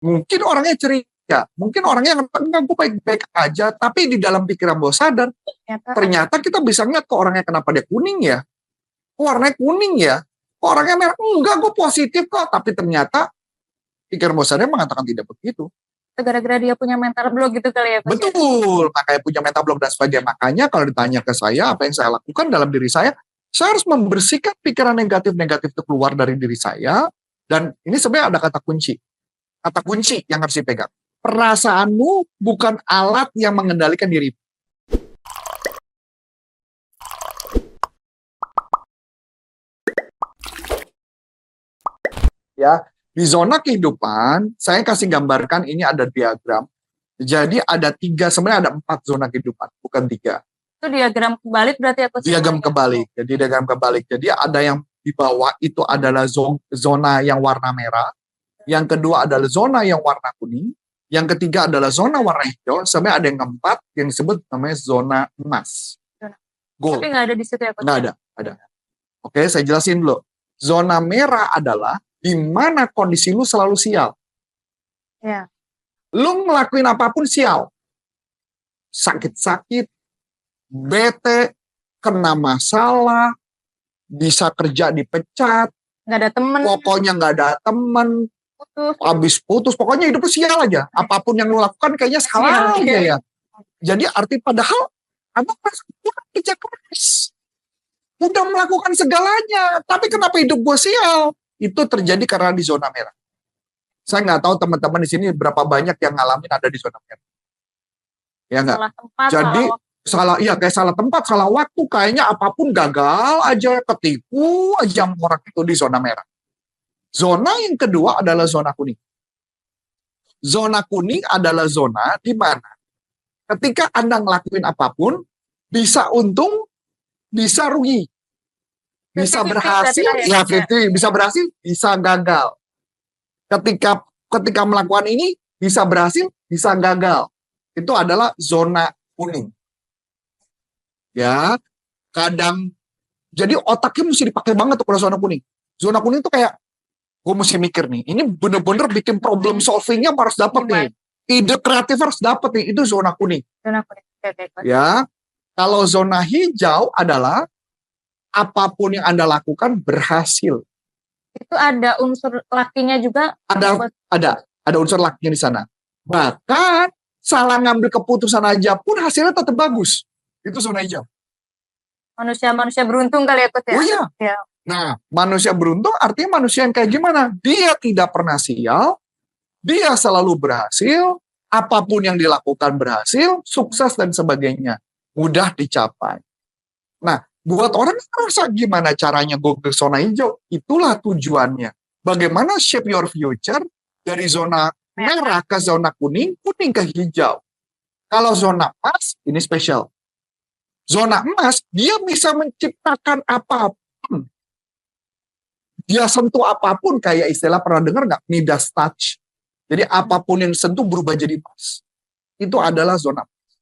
Mungkin orangnya ceria, mungkin orangnya enggak, gue baik-baik aja, tapi di dalam pikiran bawah sadar, ternyata kita bisa ngeliat kok orangnya kenapa dia kuning ya, kok warnanya kuning ya, kok orangnya merah, enggak gue positif kok, tapi ternyata pikiran bawah sadar mengatakan tidak begitu. Gara-gara dia punya mental block gitu kali ya, Coach? Betul, makanya punya mental block dan sebagainya. Makanya kalau ditanya ke saya, apa yang saya lakukan dalam diri saya harus membersihkan pikiran negatif-negatif itu keluar dari diri saya. Dan ini sebenarnya ada kata kunci. Kata kunci yang harus dipegang. Perasaanmu bukan alat yang mengendalikan diri. Ya, di zona kehidupan, saya kasih gambarkan ini ada diagram. Jadi ada 3, sebenarnya ada 4 zona kehidupan, bukan 3. Itu diagram kebalik berarti ya, Coach? Diagram kebalik. Jadi diagram kebalik. Jadi ada yang di bawah itu adalah zona yang warna merah. Yang kedua adalah zona yang warna kuning. Yang ketiga adalah zona warna hijau. Sampai ada yang keempat yang disebut namanya zona emas. Gold. Tapi nggak ada di situ ya, Coach? Nggak ada. Oke, saya jelasin dulu. Zona merah adalah di mana kondisi lu selalu sial. Ya. Lu ngelakuin apapun sial. Sakit-sakit, bete, kena masalah, bisa kerja dipecat, nggak ada temen, pokoknya nggak ada temen, habis putus, pokoknya hidup lu sial aja. Apapun yang lu lakukan kayaknya salah aja ya. Jadi arti padahal abang udah kerja keras, udah melakukan segalanya, tapi kenapa hidup gue sial? Itu terjadi karena di zona merah. Saya nggak tahu teman-teman di sini berapa banyak yang ngalamin ada di zona merah. Ya nggak? Jadi kayak salah tempat, salah waktu, kayaknya apapun gagal aja, ketipu aja orang itu di zona merah. Zona yang kedua adalah zona kuning. Zona kuning adalah zona di mana ketika Anda ngelakuin apapun, bisa untung, bisa rugi. Bisa berhasil, ya 50, bisa berhasil, bisa gagal. Ketika melakukan ini, bisa berhasil, bisa gagal. Itu adalah zona kuning. Ya, kadang jadi otaknya mesti dipakai banget tuh kalau zona kuning. Zona kuning tuh kayak gue mesti mikir nih, ini bener-bener bikin problem solvingnya harus dapat nih, ide kreatif harus dapat nih, itu zona kuning. Zona kuning. Ya, kalau zona hijau adalah apapun yang Anda lakukan berhasil. Itu ada unsur lakinya juga. Ada unsur lakinya di sana. Bahkan salah ngambil keputusan aja pun hasilnya tetap bagus. Itu zona hijau. Manusia beruntung kali ya, Coach ya? Oh iya. Ya. Nah, manusia beruntung artinya manusia yang kayak gimana? Dia tidak pernah sial, dia selalu berhasil, apapun yang dilakukan berhasil, sukses dan sebagainya. Mudah dicapai. Nah, buat orang merasa gimana caranya gue ke zona hijau? Itulah tujuannya. Bagaimana shape your future dari zona merah ke zona kuning, kuning ke hijau. Kalau zona emas, ini spesial. Zona emas, dia bisa menciptakan apapun. Dia sentuh apapun, kayak istilah pernah dengar nggak? Midas touch. Jadi apapun yang sentuh berubah jadi emas. Itu adalah zona emas.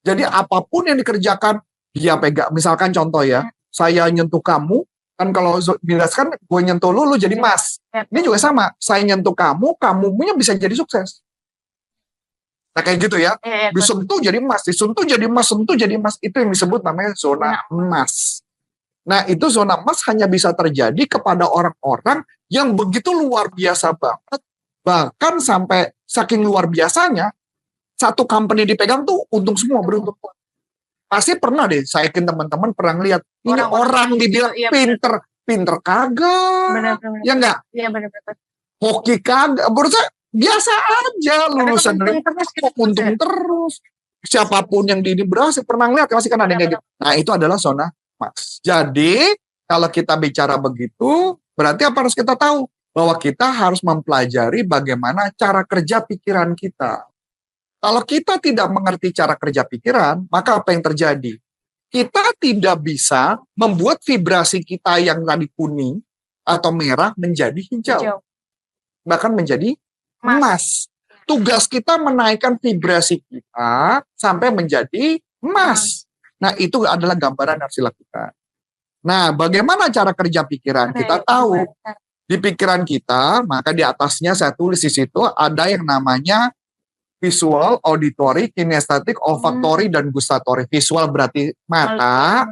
Jadi apapun yang dikerjakan, dia pegang. Misalkan contoh ya, saya nyentuh kamu, kan kalau Midas kan gue nyentuh lu jadi emas. Ini juga sama, saya nyentuh kamu punya bisa jadi sukses. Nah kayak gitu ya, disentuh jadi emas, disentuh jadi emas, sentuh jadi emas. Itu yang disebut namanya zona emas. Nah itu zona emas hanya bisa terjadi kepada orang-orang yang begitu luar biasa banget. Bahkan sampai saking luar biasanya, satu company dipegang tuh untung semua, beruntung. Pasti pernah deh, saya yakin teman-teman pernah lihat ini orang dibilang pinter kagak, ya enggak? Iya benar-benar. Hoki kagak, menurut saya biasa aja, lulusan dari untung terus. Siapapun yang di ini berhasil, pernah lihat pasti kan ada yang kayak gitu. Nah itu adalah zona emas. Jadi kalau kita bicara begitu, berarti apa harus kita tahu? Bahwa kita harus mempelajari bagaimana cara kerja pikiran kita. Kalau kita tidak mengerti cara kerja pikiran, maka apa yang terjadi? Kita tidak bisa membuat vibrasi kita yang tadi kuning atau merah menjadi hijau. Bahkan menjadi emas. Tugas kita menaikkan vibrasi kita sampai menjadi emas. Nah, itu adalah gambaran yang harus dilakukan. Nah, bagaimana cara kerja pikiran? Kita tahu. Di pikiran kita, maka di atasnya saya tulis di situ ada yang namanya visual, auditory, kinestetik, olfaktori, dan gustatory. Visual berarti mata,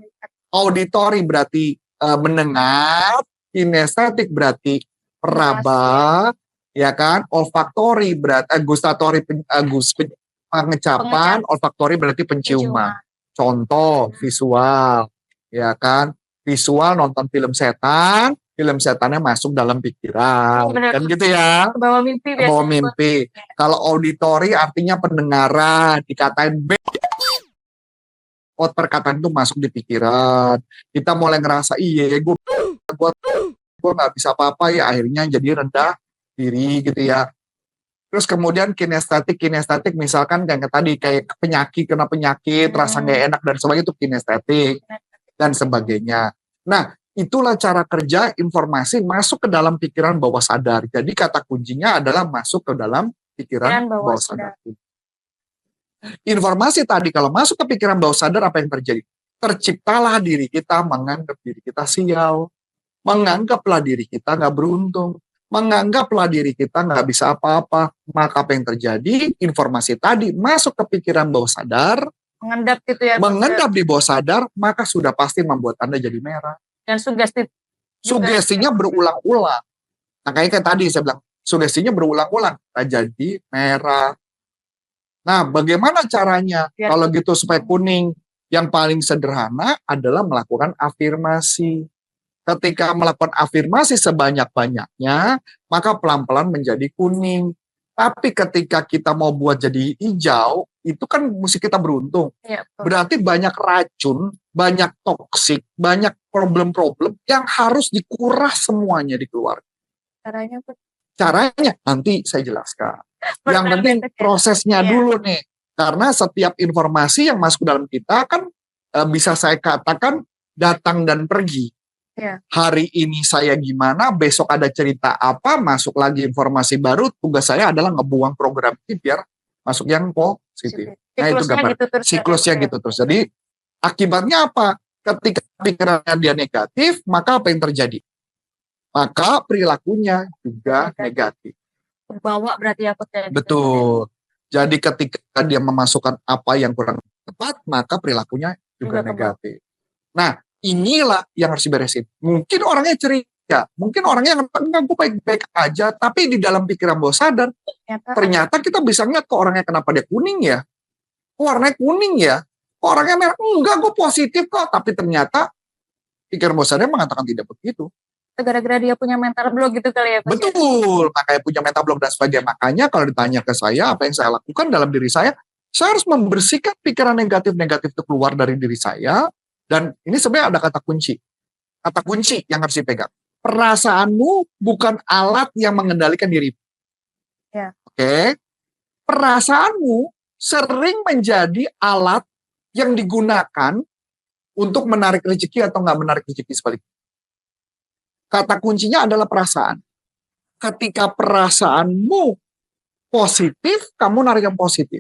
auditory berarti mendengar, kinestetik berarti peraba, ya kan? Olfaktori berarti gustatory pengecapan, olfaktori berarti penciuman. Contoh visual, ya kan? Visual nonton film setannya masuk dalam pikiran, kan gitu ya? Ke bawah mimpi Ke bawah mimpi. Kalau auditory artinya pendengaran, dikatain perkataan itu masuk di pikiran. Kita mulai ngerasa gue nggak bisa apa-apa ya, akhirnya jadi rendah diri gitu ya. Terus kemudian kinestetik misalkan kayak tadi kayak kena penyakit, rasa nggak enak dan sebagainya, itu kinestetik dan sebagainya. Nah, itulah cara kerja informasi masuk ke dalam pikiran bawah sadar. Jadi kata kuncinya adalah masuk ke dalam pikiran bawah sadar. Informasi tadi kalau masuk ke pikiran bawah sadar, apa yang terjadi? Terciptalah diri kita menganggap diri kita sial, menganggaplah diri kita nggak beruntung, menganggaplah diri kita nggak bisa apa-apa. Maka apa yang terjadi? Informasi tadi masuk ke pikiran bawah sadar, mengendap gitu ya. Mengendap di bawah sadar, maka sudah pasti membuat Anda jadi merah. Dan sugestinya berulang-ulang. Nah, kayak tadi saya bilang, sugestinya berulang-ulang, kita jadi merah. Nah, bagaimana caranya? Kalau gitu supaya kuning, yang paling sederhana adalah melakukan afirmasi. Ketika melakukan afirmasi sebanyak-banyaknya, maka pelan-pelan menjadi kuning. Tapi ketika kita mau buat jadi hijau, itu kan mesti kita beruntung. Ya, berarti banyak racun, banyak toksik, banyak problem-problem yang harus dikuras semuanya dikeluarkan. Caranya nanti saya jelaskan. Yang penting prosesnya dulu nih. Karena setiap informasi yang masuk dalam kita kan bisa saya katakan datang dan pergi. Ya. Hari ini saya gimana, besok ada cerita apa, masuk lagi informasi baru, tugas saya adalah ngebuang program ini biar masuk yang positif. Nah, itu gambar. Siklusnya gitu terus. Jadi akibatnya apa? Ketika pikirannya dia negatif, maka apa yang terjadi? Maka perilakunya juga negatif. Bawa berarti ya, Coach. Betul. Jadi ketika dia memasukkan apa yang kurang tepat, maka perilakunya juga negatif. Nah, inilah yang harus diberesin. Mungkin orangnya ceria, mungkin orangnya enggak, gue baik-baik aja, tapi di dalam pikiran bawah sadar, ternyata kita bisa ngeliat kok orangnya kenapa dia kuning ya, kok warnanya kuning ya, kok orangnya merah, enggak gue positif kok, tapi ternyata pikiran bawah sadar mengatakan tidak begitu. Gara-gara dia punya mental block gitu kali ya. Betul, makanya punya mental block dan sebagainya. Makanya kalau ditanya ke saya, apa yang saya lakukan dalam diri saya harus membersihkan pikiran negatif-negatif itu keluar dari diri saya. Dan ini sebenarnya ada kata kunci. Kata kunci yang harus dipegang. Perasaanmu bukan alat yang mengendalikan dirimu. Ya. Oke? Perasaanmu sering menjadi alat yang digunakan untuk menarik rezeki atau nggak menarik rezeki sebaliknya. Kata kuncinya adalah perasaan. Ketika perasaanmu positif, kamu narik yang positif.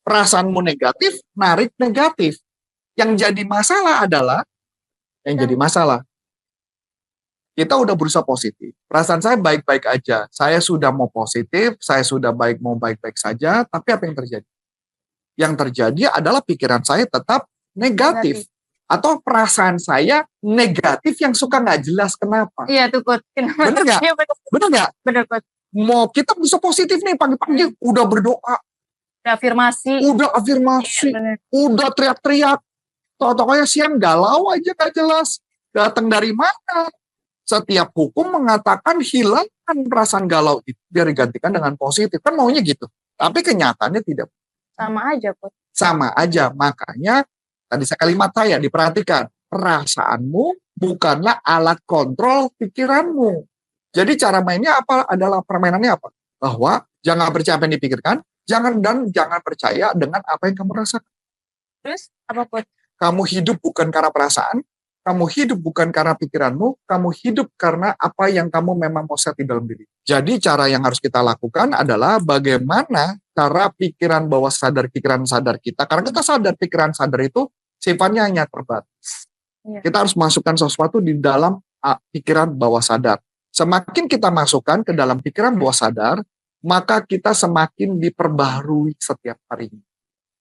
Perasaanmu negatif, narik negatif. Yang jadi masalah adalah, kita udah berusaha positif. Perasaan saya baik-baik aja. Saya sudah mau positif, saya sudah mau baik-baik saja, tapi apa yang terjadi? Yang terjadi adalah pikiran saya tetap negatif. Atau perasaan saya negatif yang suka nggak jelas kenapa. Iya tuh, Coach. Bener nggak? Bener nggak? Bener, Coach. Mau kita bisa positif nih, pagi-pagi udah berdoa. Udah afirmasi. Iya, udah teriak-teriak. Tokonya siang galau aja nggak jelas. Datang dari mana? Setiap hukum mengatakan hilangkan perasaan galau itu biar digantikan dengan positif. Kan maunya gitu. Tapi kenyataannya tidak. Sama aja, Coach. Sama aja. Makanya tadi kalimat saya diperhatikan. Perasaanmu bukanlah alat kontrol pikiranmu. Jadi cara mainnya apa? Adalah permainannya apa? Bahwa jangan percaya apa yang dipikirkan, jangan percaya dengan apa yang kamu rasakan. Terus apa, Coach? Kamu hidup bukan karena perasaan, kamu hidup bukan karena pikiranmu, kamu hidup karena apa yang kamu memang mau set di dalam diri. Jadi cara yang harus kita lakukan adalah bagaimana cara pikiran bawah sadar, pikiran sadar kita. Karena kita sadar pikiran sadar itu sifatnya hanya terbatas. Ya. Kita harus masukkan sesuatu di dalam pikiran bawah sadar. Semakin kita masukkan ke dalam pikiran bawah sadar, maka kita semakin diperbaharui setiap harinya.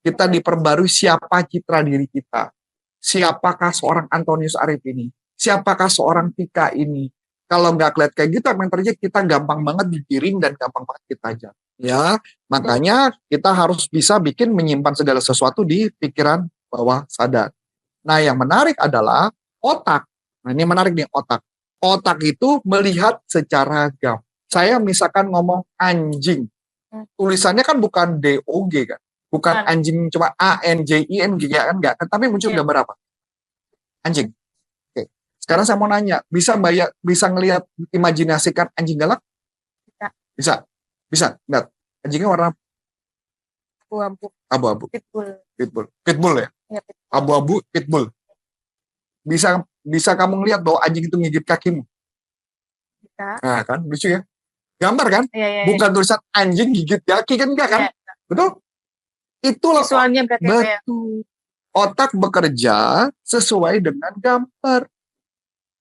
Kita diperbarui siapa citra diri kita. Siapakah seorang Antonius Arif ini? Siapakah seorang Tika ini? Kalau nggak kelihatan kayak gitu, apa yang terjadi? Kita gampang banget digiring dan gampang banget kita jatuh. Ya, makanya kita harus bisa menyimpan segala sesuatu di pikiran bawah sadar. Nah, yang menarik adalah otak. Nah, ini menarik nih, otak. Otak itu melihat secara gam. Saya misalkan ngomong anjing. Tulisannya kan bukan DOG kan. Bukan anjing cuma ANJING kan enggak, tapi muncul gambar apa? Anjing. Oke. Sekarang saya mau nanya, bisa ngelihat, imajinasikan anjing galak? Bisa. Bisa. Lihat. Anjingnya warna abu-abu. Pitbull ya? Ya, abu-abu pitbull. Bisa kamu ngelihat bahwa anjing itu ngigit kakimu? Bisa. Nah, kan lucu ya. Gambar kan? Ya. Bukan tulisan anjing gigit kaki kan enggak kan? Ya. Betul? Itulah soalnya betul. Ya. Otak bekerja sesuai dengan gambar.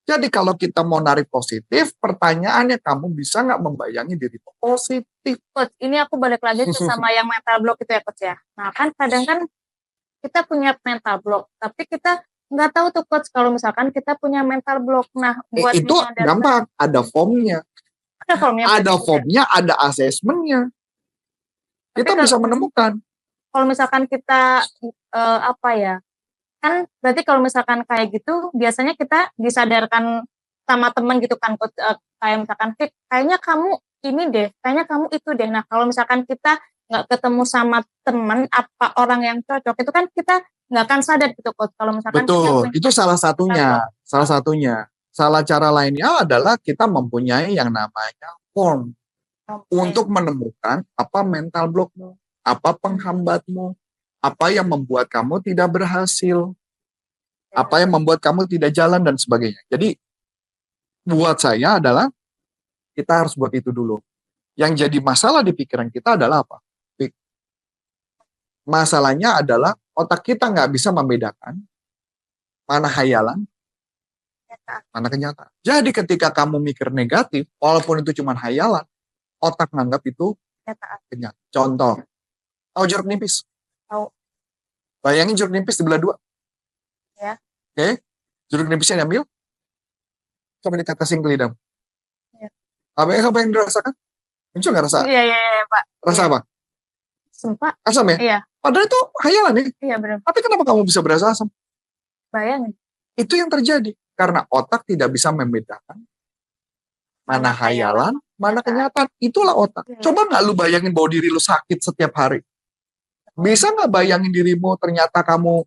Jadi kalau kita mau narik positif, pertanyaannya kamu bisa nggak membayangi diri positif? Coach, ini aku balik lagi ke sama yang mental block itu ya Coach ya. Nah kan kadang kan kita punya mental block, tapi kita nggak tahu tuh Coach kalau misalkan kita punya mental block. Nah buat itu gampang, ada formnya. Ada formnya, ada asesmennya. Kita bisa menemukan. Kalau misalkan kita kan berarti kalau misalkan kayak gitu biasanya kita disadarkan sama teman gitu kan Coach, kayak misalkan kayaknya kamu ini deh, kayaknya kamu itu deh. Nah kalau misalkan kita nggak ketemu sama teman apa orang yang cocok itu kan kita nggak akan sadar gitu Coach. Kalau misalkan betul, itu salah satunya. Salah cara lainnya adalah kita mempunyai yang namanya form untuk menemukan apa mental blockmu, apa penghambatmu, apa yang membuat kamu tidak berhasil, apa yang membuat kamu tidak jalan dan sebagainya. Jadi buat saya adalah kita harus buat itu dulu. Yang jadi masalah di pikiran kita adalah apa? Masalahnya adalah otak kita nggak bisa membedakan mana hayalan, mana kenyataan. Jadi ketika kamu mikir negatif, walaupun itu cuma hayalan, otak nganggap itu kenyataan. Contoh, tahu jeruk nipis? Tahu. Bayangin jeruk nipis dibelah dua. Ya. Oke, jeruk nipisnya diambil, coba ditetesin ke lidah. Ya. Apa yang dirasakan? Muncul nggak rasa? Iya, Pak. Rasa apa? Sumpah. Asam ya? Iya. Padahal itu hayalan ya? Iya, benar. Tapi kenapa kamu bisa berasa asam? Bayangin. Itu yang terjadi. Karena otak tidak bisa membedakan mana hayalan, mana kenyataan. Itulah otak. Ya. Coba nggak lu bayangin bahwa diri lu sakit setiap hari? Bisa nggak bayangin dirimu ternyata kamu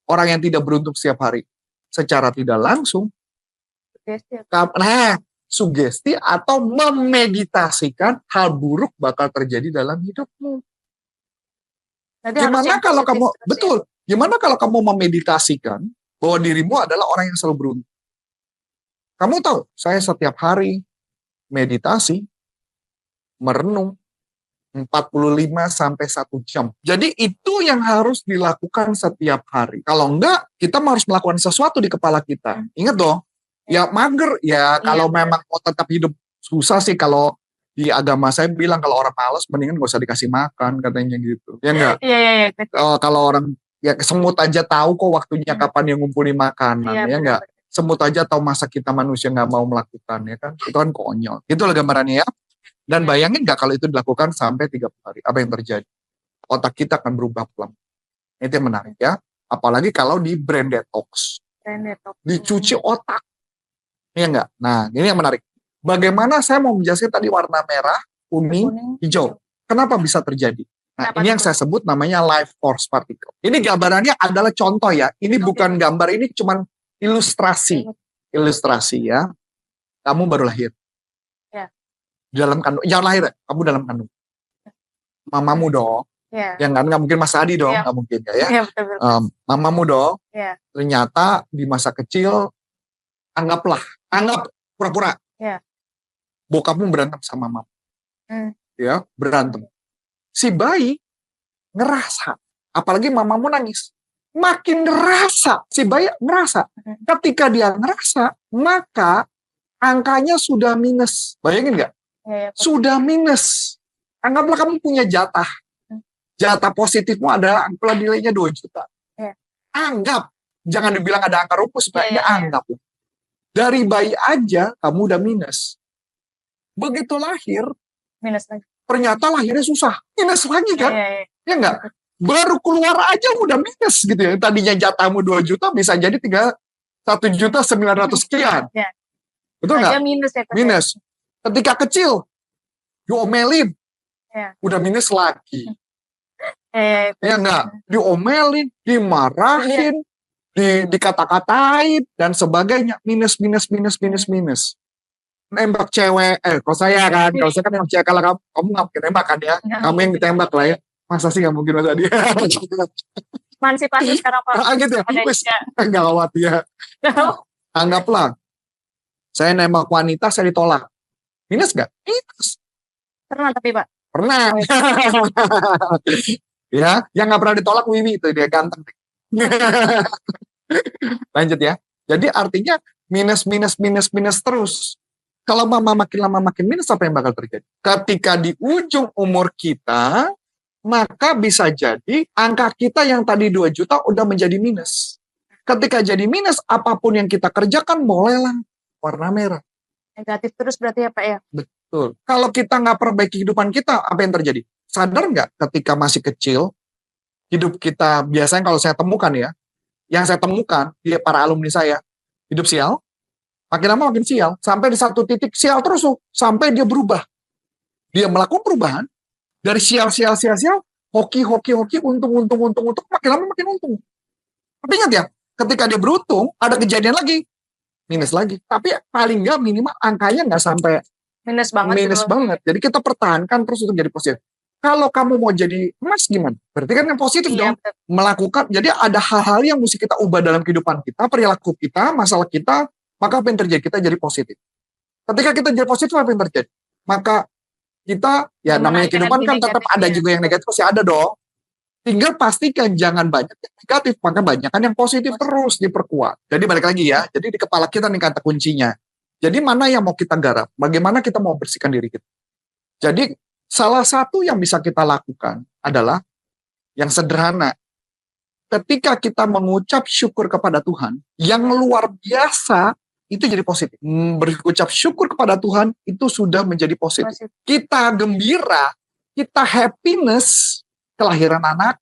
orang yang tidak beruntung setiap hari? Secara tidak langsung. Sugesti atau memeditasikan hal buruk bakal terjadi dalam hidupmu. Gimana kalau kamu, betul, gimana kalau kamu memeditasikan bahwa dirimu adalah orang yang selalu beruntung? Kamu tahu, saya setiap hari meditasi, merenung, 45 sampai 1 jam. Jadi itu yang harus dilakukan setiap hari. Kalau enggak, kita harus melakukan sesuatu di kepala kita. Ingat dong, ya mager, ya kalau memang mau tetap hidup susah sih. Kalau di agama saya bilang kalau orang malas mendingan gak usah dikasih makan katanya gitu. Ya enggak? Iya. Kalau orang ya semut aja tahu kok waktunya kapan yang ngumpulin makanan, ya enggak? Semut aja tahu masa kita manusia nggak mau melakukan, ya kan? Itu kan konyol. Itulah gambarannya ya. Dan bayangin nggak kalau itu dilakukan sampai 30 hari, apa yang terjadi? Otak kita akan berubah pelan. Itu yang menarik ya. Apalagi kalau di brain detox. Dicuci otak. Iya enggak? Nah, ini yang menarik. Bagaimana saya mau menjelaskan tadi warna merah, kuning, hijau. Kenapa bisa terjadi? Nah, ini yang saya sebut namanya life force particle. Ini gambarannya adalah contoh ya. Ini bukan gambar, ini cuman ilustrasi. Ilustrasi ya. Kamu baru lahir. Ya. Dalam kandung, jangan lahir, kamu dalam kandung. Mamamu dong. Ya. Yang nggak mungkin Mas Adi dong, nggak mungkin ya. Ya, betul. Mamamu dong. Ya. Ternyata di masa kecil, anggap pura-pura. Ya. Bokapmu berantem sama mama. Ya, berantem. Si bayi ngerasa, apalagi mamamu nangis. Makin ngerasa, si bayi ngerasa. Ketika dia ngerasa, maka angkanya sudah minus. Bayangin nggak? Ya, Sudah minus. Anggaplah kamu punya jatah. Jatah positifmu adalah anggaplah nilainya 2 juta. Ya. Anggap. Jangan dibilang ada angka rumus, Ya. anggap. Dari bayi aja kamu udah minus. Begitu lahir, minus lagi. Ternyata lahirnya susah. Minus lagi kan? Ya enggak? Baru keluar aja udah minus gitu ya. Tadinya jatahmu 2 juta bisa jadi 1.900.000 sekian. Ya. Betul nggak? Minus ya. Minus. Ketika kecil, diomelin. Ya. Udah minus lagi. Ya enggak? Diomelin, dimarahin, dikata-katain, dan sebagainya. Minus. Nembak cewek, kalau saya kan nembak cewek, kalau kamu nggak mungkin nembak kan ya, kamu yang ditembak lah ya, masa sih nggak mungkin masa dia. Emansipasi sekarang Pak. Gitu ya, nggak khawatir ya. Anggaplah, saya nembak wanita, saya ditolak, minus nggak? Minus. Pernah tapi Pak. Pernah. Ya, yang nggak pernah ditolak Wiwi itu dia ganteng. Lanjut ya. Jadi artinya minus terus. Kalau mama makin lama makin minus, apa yang bakal terjadi? Ketika di ujung umur kita, maka bisa jadi angka kita yang tadi 2 juta udah menjadi minus. Ketika jadi minus, apapun yang kita kerjakan mulailah warna merah. Negatif terus berarti ya Pak ya? Betul. Kalau kita nggak perbaiki kehidupan kita, apa yang terjadi? Sadar nggak ketika masih kecil, hidup kita, biasanya kalau saya temukan ya, yang saya temukan, para alumni saya, hidup sial, makin lama makin sial, sampai di satu titik sial terus tuh, sampai dia berubah. Dia melakukan perubahan, dari sial, hoki, untung, makin lama makin untung. Tapi ingat ya, ketika dia beruntung, ada kejadian lagi, minus lagi. Tapi paling nggak minimal angkanya nggak sampai minus banget. Jadi kita pertahankan terus untuk jadi positif. Kalau kamu mau jadi emas gimana? Berarti kan yang positif dong. Melakukan, jadi ada hal-hal yang mesti kita ubah dalam kehidupan kita, perilaku kita, masalah kita, maka apa yang terjadi? Kita jadi positif. Ketika kita jadi positif, apa yang terjadi? Maka kita, ya namanya kehidupan kan tetap ada juga yang negatif, pasti ada dong. Tinggal pastikan jangan banyak yang negatif, maka banyakkan yang positif terus diperkuat. Jadi balik lagi ya, jadi di kepala kita nih kata kuncinya. Jadi mana yang mau kita garap? Bagaimana kita mau bersihkan diri kita? Jadi salah satu yang bisa kita lakukan adalah yang sederhana. Ketika kita mengucap syukur kepada Tuhan, yang luar biasa, itu jadi positif. Berucap syukur kepada Tuhan, itu sudah menjadi positif. Kita gembira, kita happiness, kelahiran anak,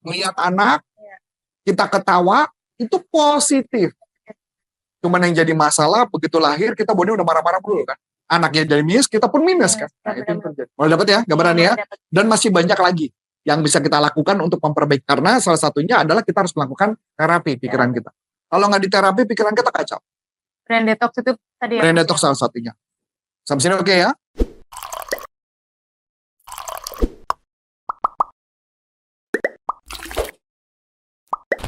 melihat anak, kita ketawa, itu positif. Cuman yang jadi masalah, begitu lahir, kita udah marah-marah dulu kan. Anaknya jadi minus, kita pun minus kan. Nah, itu yang terjadi. Mulai dapat ya gambarannya ya? Dan masih banyak lagi yang bisa kita lakukan untuk memperbaiki. Karena salah satunya adalah kita harus melakukan terapi pikiran kita. Kalau nggak diterapi, pikiran kita kacau. Brain detox itu tadi ya? Brain detox salah satunya. Sampai sini oke ya?